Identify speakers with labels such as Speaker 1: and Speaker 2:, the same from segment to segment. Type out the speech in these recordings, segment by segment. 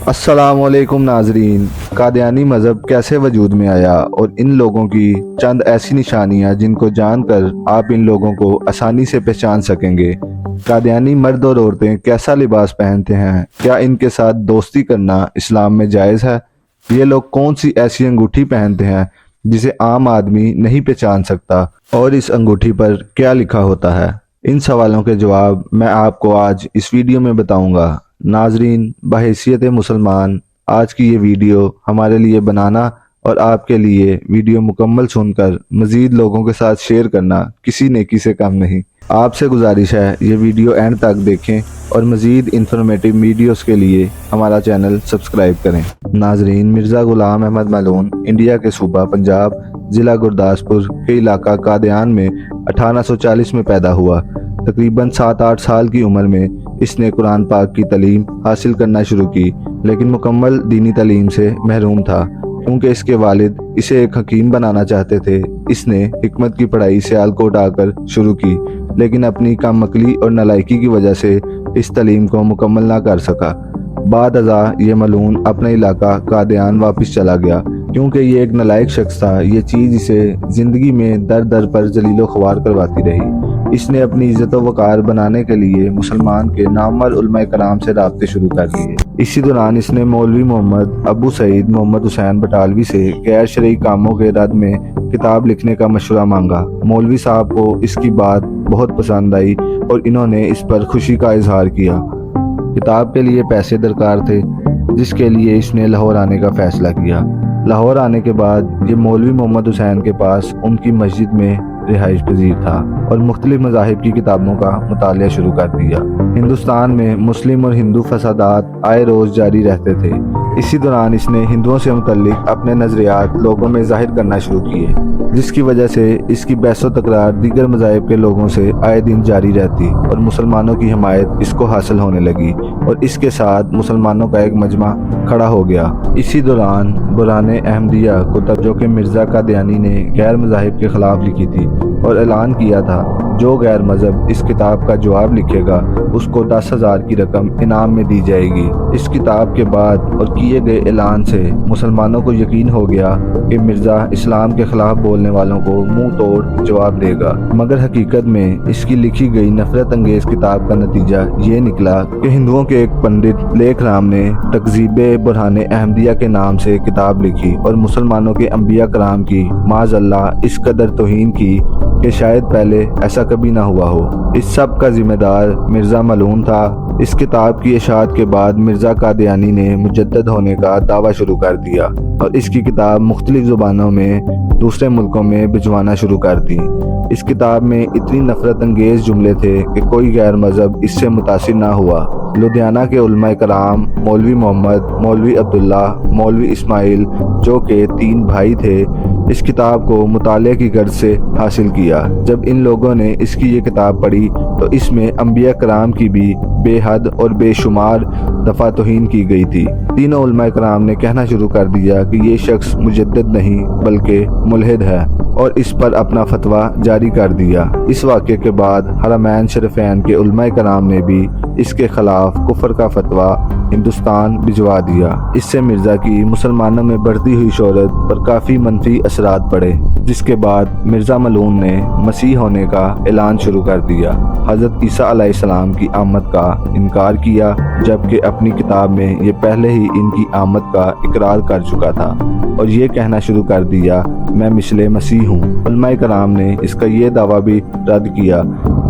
Speaker 1: अस्सलाम वालेकुम नाजरीन। कादियानी मज़हब कैसे वजूद में आया और इन लोगों की चंद ऐसी निशानियां जिनको जानकर आप इन लोगों को आसानी से पहचान सकेंगे। कादियानी मर्द और औरतें कैसा लिबास पहनते हैं, क्या इनके साथ दोस्ती करना इस्लाम में जायज़ है? ये लोग कौन सी ऐसी अंगूठी पहनते हैं जिसे आम आदमी नहीं पहचान सकता और इस अंगूठी पर क्या लिखा होता है? इन सवालों के जवाब मैं आपको आज इस वीडियो में बताऊंगा। नाजरीन, बहैसियत मुसलमान आज की ये वीडियो हमारे लिए बनाना और आपके लिए वीडियो मुकम्मल सुनकर मज़ीद लोगों के साथ शेयर करना किसी नेकी से कम नहीं। आपसे गुजारिश है ये वीडियो एंड तक देखें और मज़ीद इंफॉर्मेटिव वीडियोस के लिए हमारा चैनल सब्सक्राइब करें। नाजरीन, मिर्ज़ा ग़ुलाम अहमद मलून इंडिया के सूबा पंजाब, ज़िला गुरदासपुर के इलाका कादियान में 1840 में पैदा हुआ। तकरीबन 7-8 साल की उम्र में इसने कुरान पाक की तालीम हासिल करना शुरू की, लेकिन मुकम्मल दीनी तालीम से महरूम था क्योंकि इसके वालिद इसे एक हकीम बनाना चाहते थे। इसने हिकमत की पढ़ाई सियालकोट आकर शुरू की, लेकिन अपनी कमअक्ली और नालायकी की वजह से इस तालीम को मुकम्मल ना कर सका। बाद अज़ा ये मलून अपने इलाका कादियान वापस चला गया क्योंकि ये एक नालायक शख्स था। ये चीज़ इसे ज़िंदगी में दर दर पर जलीलो ख्वार करवाती रही। इसने अपनी इज़्ज़त वक़ार बनाने के लिए मुसलमान के नामवर उलमाए कराम से राब्ते शुरू कर दिए। इसी दौरान इसने मौलवी मोहम्मद अबू सईद मोहम्मद हुसैन बटालवी से गैर शरई कामों के रद्द में किताब लिखने का मशवरा मांगा। मौलवी साहब को इसकी बात बहुत पसंद आई और इन्होंने इस पर खुशी का इजहार किया। किताब के लिए पैसे दरकार थे, जिसके लिए इसने लाहौर आने का फ़ैसला किया। लाहौर आने के बाद ये मौलवी मोहम्मद हुसैन के पास उनकी मस्जिद में रिहाइश पजीर था और मुख्तलिफ मज़ाहिब की किताबों का मुतालिया शुरू कर दिया। हिंदुस्तान में मुस्लिम और हिंदू फसादात आए रोज़ जारी रहते थे। इसी दौरान इसने हिंदुओं से मुतल्लिक अपने नज़रियात लोगों में ज़ाहिर करना शुरू किए, जिसकी वजह से इसकी बहस तकरार दीगर मज़ाहिब के लोगों से आए दिन जारी रहती और मुसलमानों की हमायत इसको हासिल होने लगी और इसके साथ मुसलमानों का एक मजमा खड़ा हो गया। इसी दौरान बुरहाने अहमदिया कुतब, जो कि मिर्ज़ा कादियानी ने गैर मज़ाहिब के ख़िलाफ़ लिखी थी, और ऐलान किया था जो गैर मज़हब इस किताब का जवाब लिखेगा उसको 10,000 की रकम इनाम में दी जाएगी। इस किताब के बाद और किए गए ऐलान से मुसलमानों को यकीन हो गया कि मिर्ज़ा इस्लाम के ख़िलाफ़ बोलने वालों को मुंह तोड़ जवाब देगा। मगर हकीकत में इसकी लिखी गई नफरत अंगेज़ किताब का नतीजा ये निकला कि हिंदुओं के एक पंडित लेख राम ने तकज़ीबे बुरहाने अहमदिया के नाम से किताब लिखी और मुसलमानों के अंबिया कराम की माज़अल्लाह इस कदर तौहीन की कि शायद पहले ऐसा कभी ना हुआ हो। इस सब का जिम्मेदार मिर्ज़ा मलून था। इस किताब की इशाअत के बाद मिर्ज़ा कादियानी ने मुजद्दद होने का दावा शुरू कर दिया और इसकी किताब मुख्तलिफ ज़ुबानों में दूसरे मुल्कों में भिजवाना शुरू कर दी। इस किताब में इतनी नफरत अंगेज़ जुमले थे कि कोई गैर मज़हब इससे मुतासिर ना हुआ। लुधियाना के उलमाए कराम मौलवी मोहम्मद, मौलवी अब्दुल्ला, मौलवी इस्माइल, जो के 3 भाई थे, इस किताब को मुताले की गर्ज से हासिल किया। जब इन लोगों ने इसकी ये किताब पढ़ी तो इसमें अंबिया कराम की भी बेहद और बेशुमार दफ़ा तौहीन की गई थी। तीनों उलमाए कराम ने कहना शुरू कर दिया कि ये शख्स मुजद्दिद नहीं बल्कि मुल्हिद है और इस पर अपना फतवा जारी कर दिया। इस वाक़े के बाद हरमैन शरीफैन के उलमाए कराम ने भी इसके खिलाफ कुफर का फतवा हिंदुस्तान भिजवा दिया। इससे मिर्ज़ा की मुसलमानों में बढ़ती हुई शोहरत पर काफ़ी मनफी असरात पड़े, जिसके बाद मिर्ज़ा मलून ने मसीह होने का ऐलान शुरू कर दिया। हज़रत ईसा अलैहिस्सलाम की आमद का इनकार किया, जबकि अपनी किताब में ये पहले ही इनकी आमद का इकरार कर चुका था और ये कहना शुरू कर दिया मैं मिसले मसीह हूँ। उलमाए कराम ने इसका ये दावा भी रद्द किया,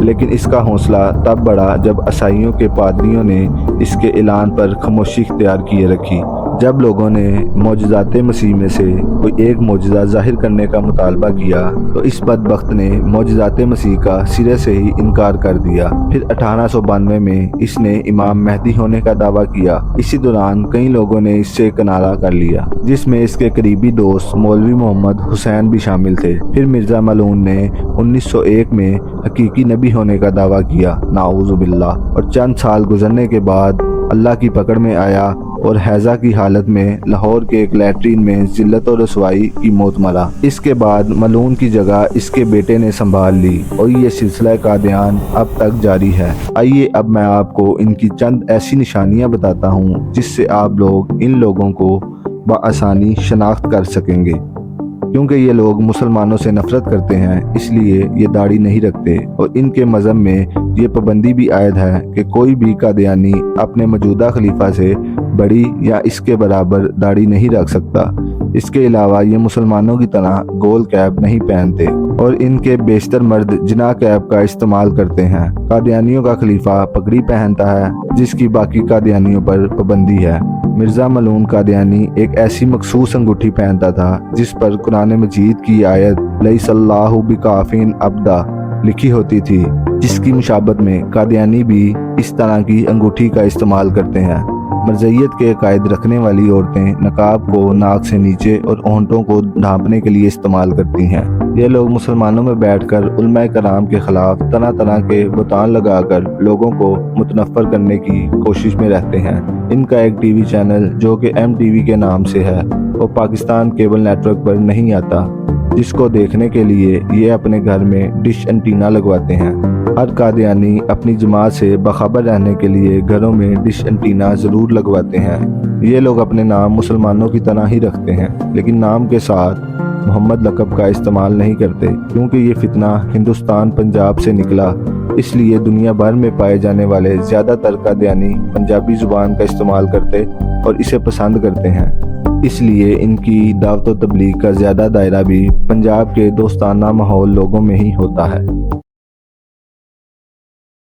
Speaker 1: लेकिन इसका हौसला तब बढ़ा जब ईसाइयों के पादरियों ने इसके ऐलान पर खामोशी इख्तियार किए रखी। जब लोगों ने मौजज़ात मसीह में से कोई एक मौजज़ा ज़ाहिर करने का मुतालबा किया तो इस बदबख्त ने मौजज़ात मसीह का सिरे से ही इनकार कर दिया। फिर 1892 में इसने इमाम मेहदी होने का दावा किया। इसी दौरान कई लोगों ने इससे किनारा कर लिया, जिसमें इसके करीबी दोस्त मौलवी मोहम्मद हुसैन भी शामिल थे। फिर मिर्ज़ा मलून ने 1901 में हकीकी नबी होने का दावा किया, नाऊज़ु बिल्लाह, और चंद साल गुजरने के बाद अल्लाह की पकड़ में आया اور हैज़ा की हालत में लाहौर के एक लैट्रीन में जिल्लत और रसवाई की मौत मरा। इसके बाद मलून की जगह इसके बेटे ने संभाल ली और ये सिलसिला कादियान अब तक जारी है। आइए अब मैं आपको इनकी चंद ऐसी निशानियां बताता हूं जिससे आप लोग इन लोगों को बआसानी शनाख्त कर सकेंगे। क्योंकि ये लोग मुसलमानों से नफरत करते हैं, इसलिए ये दाढ़ी नहीं रखते और इनके मज़हब में ये पाबंदी भी आयद है कि कोई भी कादियानी अपने मौजूदा खलीफा से बड़ी या इसके बराबर दाढ़ी नहीं रख सकता। इसके अलावा ये मुसलमानों की तरह गोल कैप नहीं पहनते और इनके बेशतर मर्द जिना कैप का इस्तेमाल करते हैं। कादियानियों का खलीफा पगड़ी पहनता है जिसकी बाकी कादियानियों पर पाबंदी है। मिर्ज़ा मलून कादियानी एक ऐसी मखसूस अंगूठी पहनता था जिस पर कुरान मजीद की आयत लैसल्लाहु बिकाफिन अब्दा लिखी होती थी, जिसकी मुशाबत में कादियानी भी इस तरह की अंगूठी का इस्तेमाल करते हैं। मरज़इयत के कायद रखने वाली औरतें नकाब को नाक से नीचे और होंठों को ढांपने के लिए इस्तेमाल करती हैं। ये लोग मुसलमानों में बैठकर उलमाए कराम के खिलाफ तरह तरह के बुतान लगाकर लोगों को मुतनफ़र करने की कोशिश में रहते हैं। इनका एक टीवी चैनल जो कि MTV के नाम से है वो पाकिस्तान केबल नेटवर्क पर नहीं आता, जिसको देखने के लिए ये अपने घर में डिश एंटीना लगवाते हैं। हर कादियानी अपनी जमात से बाखबर रहने के लिए घरों में डिश एंटीना ज़रूर लगवाते हैं। ये लोग अपने नाम मुसलमानों की तरह ही रखते हैं, लेकिन नाम के साथ मोहम्मद लक़ब का इस्तेमाल नहीं करते, क्योंकि ये फितना हिंदुस्तान पंजाब से निकला। इसलिए दुनिया भर में पाए जाने वाले ज़्यादातर कादियानी पंजाबी ज़ुबान का इस्तेमाल करते और इसे पसंद करते हैं। इसलिए इनकी दावत व तबलीग का ज़्यादा दायरा भी पंजाब के दोस्ताना माहौल लोगों में ही होता है।